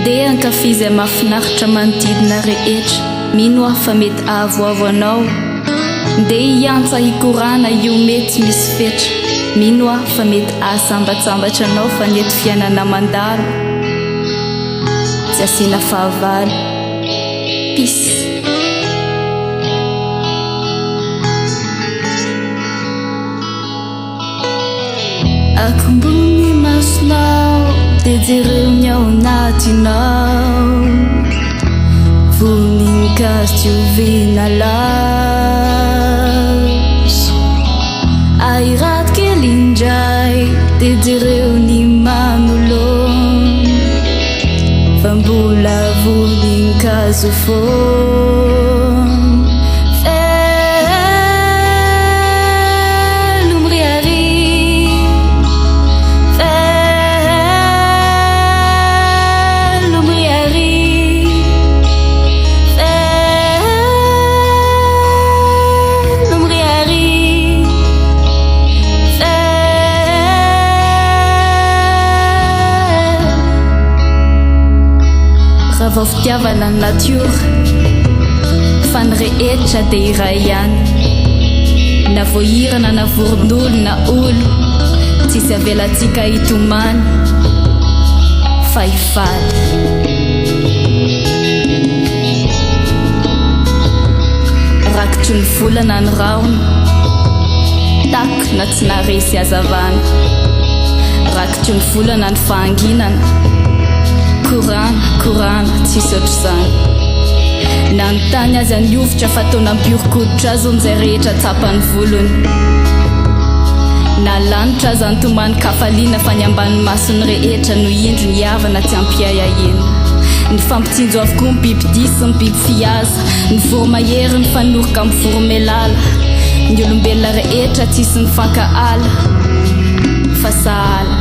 Mandeha ankafizy mahafinaritra manodidina rehetra, mino aho fa mety avoavo anao. Ndeha hiantsa hikorana io mety misy fetra, mino aho fa mety asambatsambatra anao fa ny eto fiainana mandalo tsy asiana fahavalo. Peace. Akumbuni masnao dejereu nyao natinao vuninkas juvenalas airat kelinjai dejereu ni manulon vambula vuninkas ufon Vao fitiavana ny natiora fa ny rehetra dia iray ihany, na voahirana na vorondolo na olo tsisy avelantsika hitomany fa hifaly. Rakitry ny volana ny raona tako na tsy naresy hazavana, rakitry ny volana ny fahanginana korana tsisy ohatr'izany. Na ny tany azy aniovotra fa taona biorkoditra azy on'izay rehetra tsapany volony, na lanitra azy antomany kafaliana fa ny ambany masony rehetra no indro ny havana tsy ampiay ahena. Ny fampitsinjo avokoa ny biby disy ny biby fiaza, ny voromahery ny fanoroka amin'ny voromelala, ny olombelona rehetra tsisy ny fankahala fa sahala.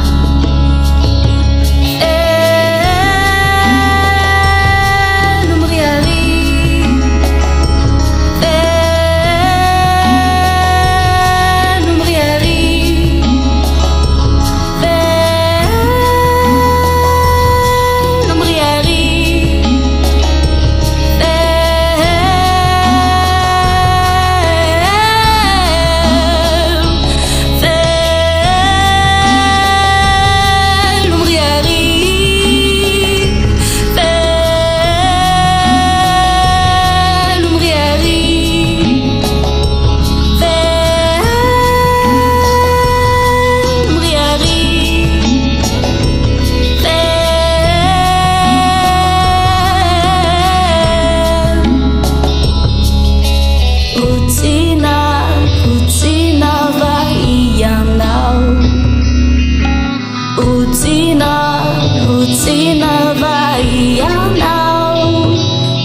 Rutina vai anao,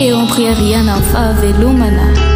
eo amin'ny priariana amin'ny fahavelomana.